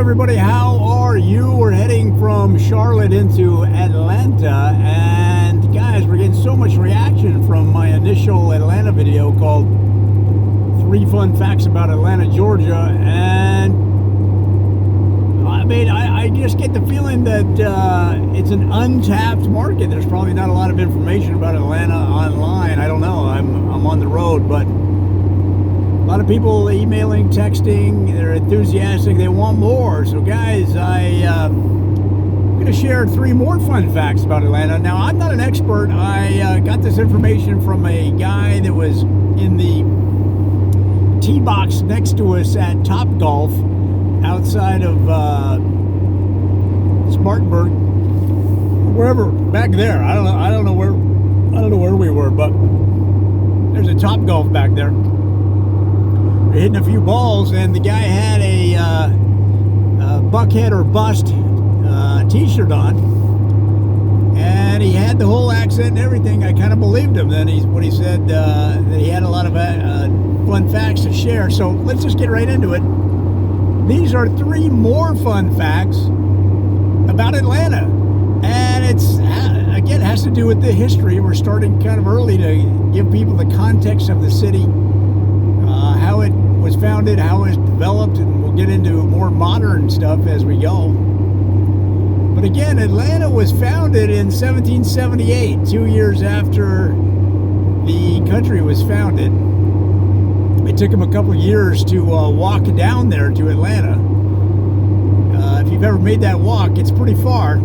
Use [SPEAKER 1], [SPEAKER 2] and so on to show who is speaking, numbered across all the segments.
[SPEAKER 1] everybody, how are you? We're heading from Charlotte into Atlanta, and guys, we're getting so much reaction from my initial Atlanta video called 3 Fun Facts About Atlanta, Georgia, and I just get the feeling that it's an untapped market. There's probably not a lot of information about Atlanta online. I don't know. I'm on the road, but a lot of people emailing, texting, they're enthusiastic, they want more. So guys, I'm going to share 3 more fun facts about Atlanta. Now, I'm not an expert. I got this information from a guy that was in the tee box next to us at Topgolf outside of Spartanburg, wherever, back there. I don't know where we were, but there's a Topgolf back there. We're hitting a few balls, and the guy had a Buckhead or Bust t-shirt on, and he had the whole accent and everything. I kind of believed him then when he said that he had a lot of fun facts to share. So let's just get right into it. These are 3 more fun facts about Atlanta, and it's again, it has to do with the history. We're starting kind of early to give people the context of the city, how it was founded, how it was developed, and we'll get into more modern stuff as we go. But again, Atlanta was founded in 1778, 2 years after the country was founded. It took him a couple years to walk down there to Atlanta. If you've ever made that walk, it's pretty far.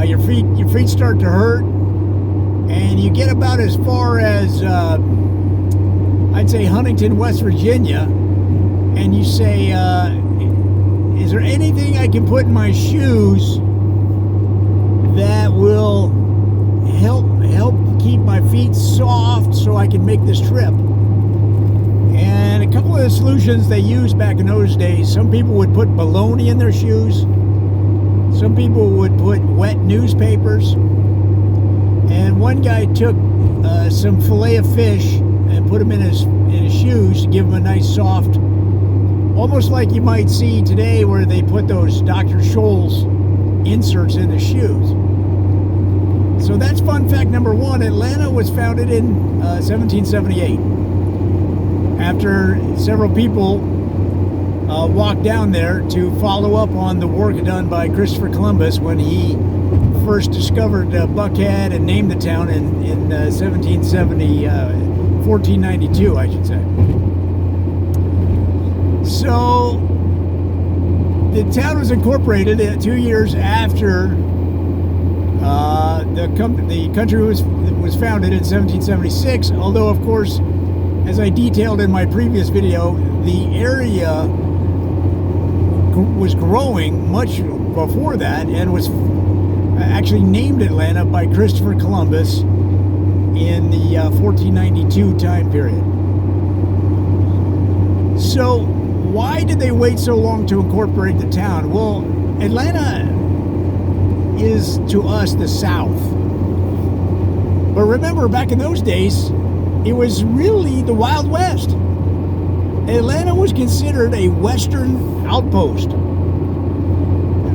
[SPEAKER 1] Your feet start to hurt, and you get about as far as I'd say Huntington, West Virginia, and you say, is there anything I can put in my shoes that will help keep my feet soft so I can make this trip? And a couple of the solutions they used back in those days, some people would put bologna in their shoes, some people would put wet newspapers, and one guy took some fillet of fish and put them in his shoes to give him a nice soft, almost like you might see today where they put those Dr. Scholl's inserts in the shoes. So that's fun fact number 1. Atlanta was founded in 1778. After several people walked down there to follow up on the work done by Christopher Columbus when he first discovered Buckhead and named the town in 1492, I should say. So the town was incorporated 2 years after the country was founded in 1776, although, of course, as I detailed in my previous video, the area was growing much before that and was actually named Atlanta by Christopher Columbus in the 1492 time period. So why did they wait so long to incorporate the town? Well, Atlanta is to us the South. But remember, back in those days, it was really the Wild West. Atlanta was considered a Western outpost.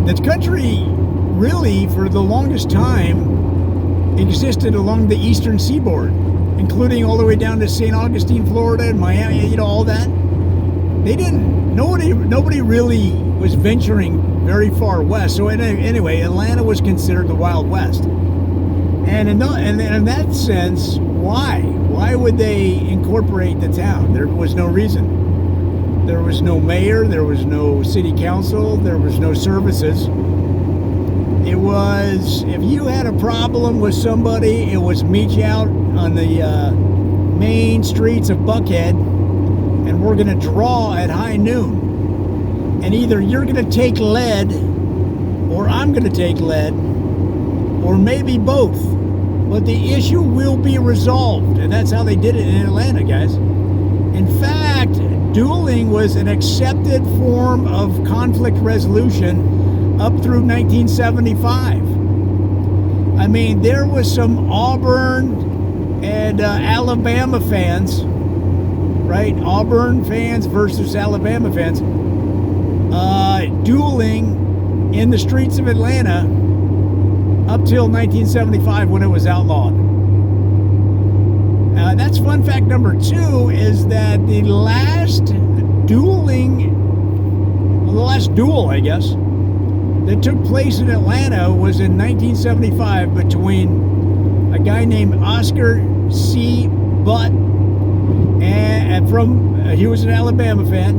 [SPEAKER 1] The country really, for the longest time, existed along the eastern seaboard, including all the way down to St. Augustine, Florida, and Miami, all that. Nobody really was venturing very far west. So anyway, Atlanta was considered the Wild West. And in that sense, why? Why would they incorporate the town? There was no reason. There was no mayor, there was no city council, there was no services. It was, if you had a problem with somebody, it was meet you out on the main streets of Buckhead, and we're going to draw at high noon. And either you're going to take lead, or I'm going to take lead, or maybe both. But the issue will be resolved, and that's how they did it in Atlanta, guys. In fact, dueling was an accepted form of conflict resolution up through 1975. I mean, there was some Auburn and Alabama fans, right? Auburn fans versus Alabama fans. dueling in the streets of Atlanta up till 1975 when it was outlawed. That's fun fact number 2, is that the last duel, I guess, that took place in Atlanta was in 1975 between a guy named Oscar C. Butt, and he was an Alabama fan,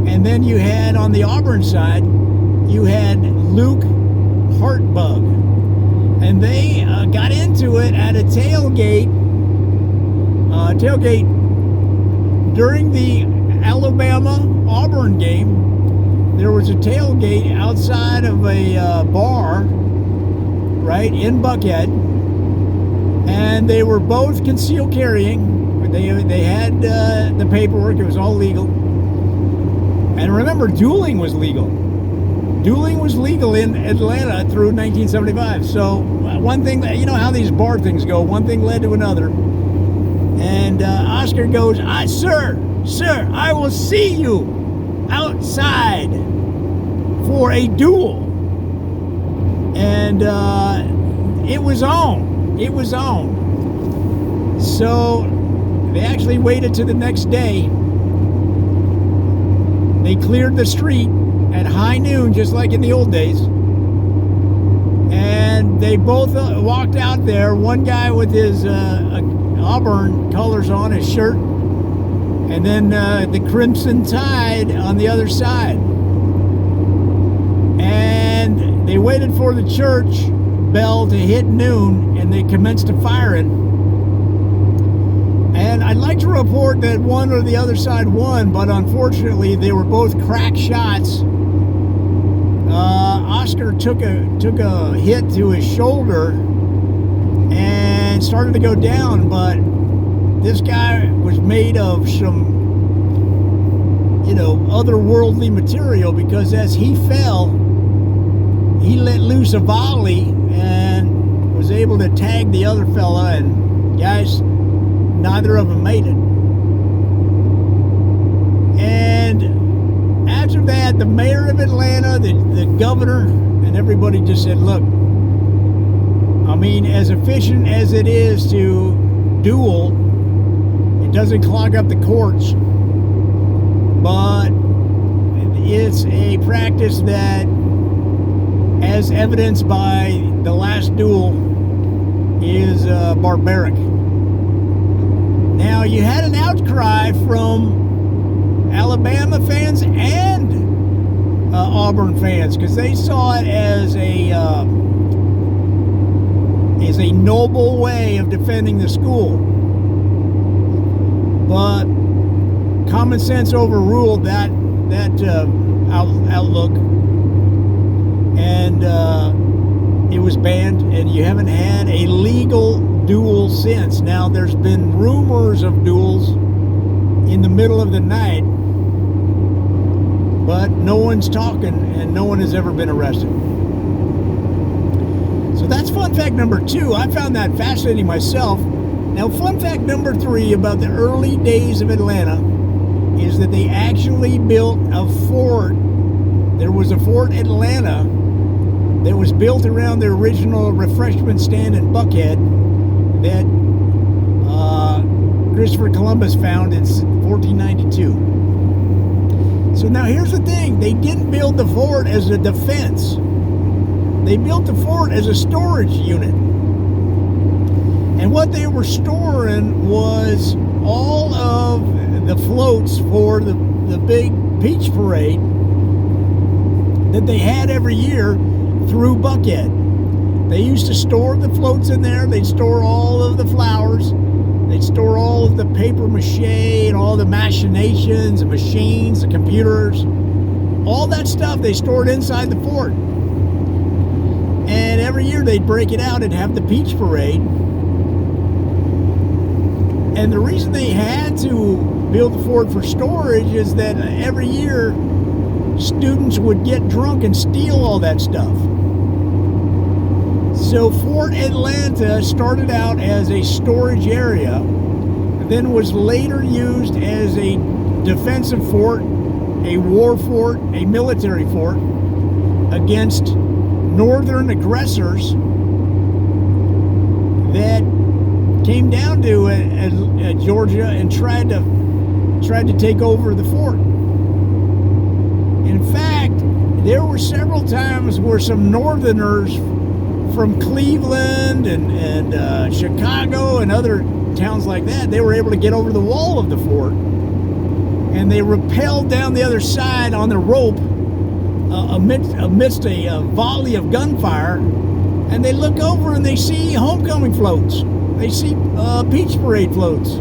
[SPEAKER 1] and then you had on the Auburn side, you had Luke Hartbug, and they got into it at a tailgate during the Alabama-Auburn game. There was a tailgate outside of a bar, right, in Buckhead, and they were both concealed carrying. They had the paperwork. It was all legal. And remember, dueling was legal. Dueling was legal in Atlanta through 1975. So one thing, you know how these bar things go, one thing led to another. And Oscar goes, sir, I will see you outside for a duel. And it was on. So they actually waited to the next day. They cleared the street at high noon, just like in the old days. And they both walked out there, one guy with his Auburn colors on his shirt, and then the Crimson Tide on the other side. And they waited for the church bell to hit noon, and they commenced firing. And I'd like to report that one or the other side won, but unfortunately they were both crack shots. Oscar took a hit to his shoulder and started to go down, but this guy was made of some, otherworldly material, because as he fell, he let loose a volley and was able to tag the other fella, and guys, neither of them made it. And after that, the mayor of Atlanta, the governor, and everybody just said, look, I mean, as efficient as it is to duel, it doesn't clog up the courts, but it's a practice that, as evidenced by the last duel, is barbaric. Now, you had an outcry from Alabama fans and Auburn fans, because they saw it as a noble way of defending the school. But common sense overruled that outlook, and it was banned, and you haven't had a legal duel since. Now, there's been rumors of duels in the middle of the night, but no one's talking, and no one has ever been arrested. So that's fun fact number 2. I found that fascinating myself. Now, fun fact number 3 about the early days of Atlanta is that they actually built a fort. There was a Fort Atlanta that was built around the original refreshment stand in Buckhead that Christopher Columbus found in 1492. So now here's the thing. They didn't build the fort as a defense. They built the fort as a storage unit. And what they were storing was all of the floats for the big peach parade that they had every year through Buckhead. They used to store the floats in there. They'd store all of the flowers. They'd store all of the paper mache and all the machinations, the machines, the computers. All that stuff they stored inside the fort. And every year they'd break it out and have the peach parade. And the reason they had to build the fort for storage is that every year students would get drunk and steal all that stuff. So Fort Atlanta started out as a storage area, then was later used as a defensive fort a war fort, a military fort, against northern aggressors that came down to Georgia and tried to take over the fort. In fact, there were several times where some northerners from Cleveland and Chicago and other towns like that, they were able to get over the wall of the fort, and they rappelled down the other side on the rope amidst a volley of gunfire, and they look over and they see homecoming floats. They see peach parade floats.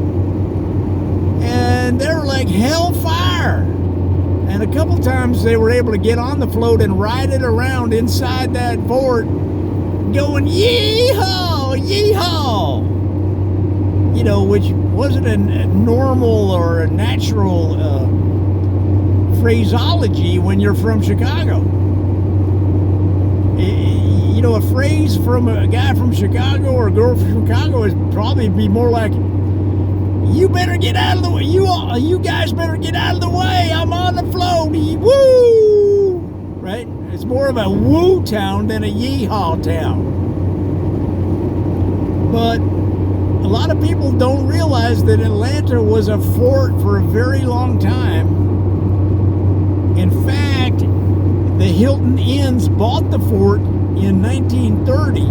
[SPEAKER 1] And they're like hellfire. And a couple times they were able to get on the float and ride it around inside that fort, going, yee-haw, yee-haw. You know, which wasn't a normal or a natural phraseology when you're from Chicago. You know, a phrase from a guy from Chicago or a girl from Chicago is probably be more like, you better get out of the way. You guys better get out of the way. I'm on the float. Woo! Right? It's more of a woo town than a yeehaw town. But a lot of people don't realize that Atlanta was a fort for a very long time. In fact, the Hilton Inns bought the fort in 1930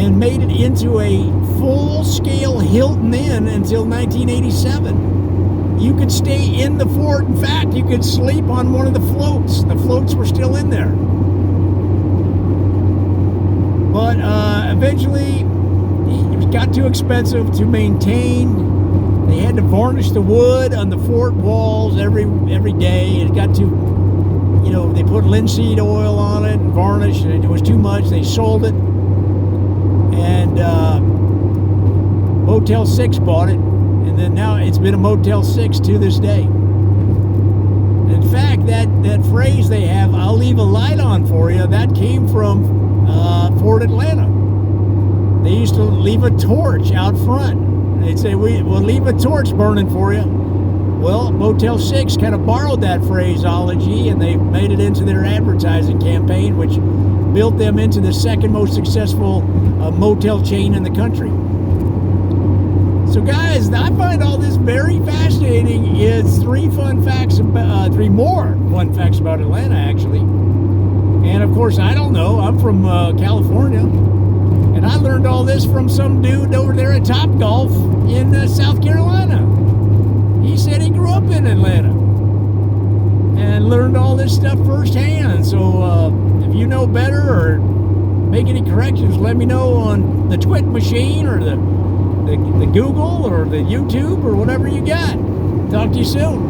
[SPEAKER 1] and made it into a full-scale Hilton Inn until 1987. You could stay in the fort. In fact, you could sleep on one of the floats. The floats were still in there. But eventually, it got too expensive to maintain. They had to varnish the wood on the fort walls every day. It got too, you know, they put linseed oil on it and varnish, and it was too much. They sold it. And Motel 6 bought it, and then now it's been a Motel 6 to this day. In fact, that phrase they have, I'll leave a light on for you, that came from Fort Atlanta. They used to leave a torch out front. They'd say, we'll leave a torch burning for you. Well, Motel 6 kind of borrowed that phraseology, and they made it into their advertising campaign, which built them into the second most successful motel chain in the country. So guys, I find all this very fascinating. It's three more fun facts about Atlanta, actually. And of course, I don't know, I'm from California, and I learned all this from some dude over there at Topgolf in South Carolina. He said he grew up in Atlanta and learned all this stuff firsthand. So if you know better or make any corrections, let me know on the Twit machine or the Google or the YouTube or whatever you got. Talk to you soon.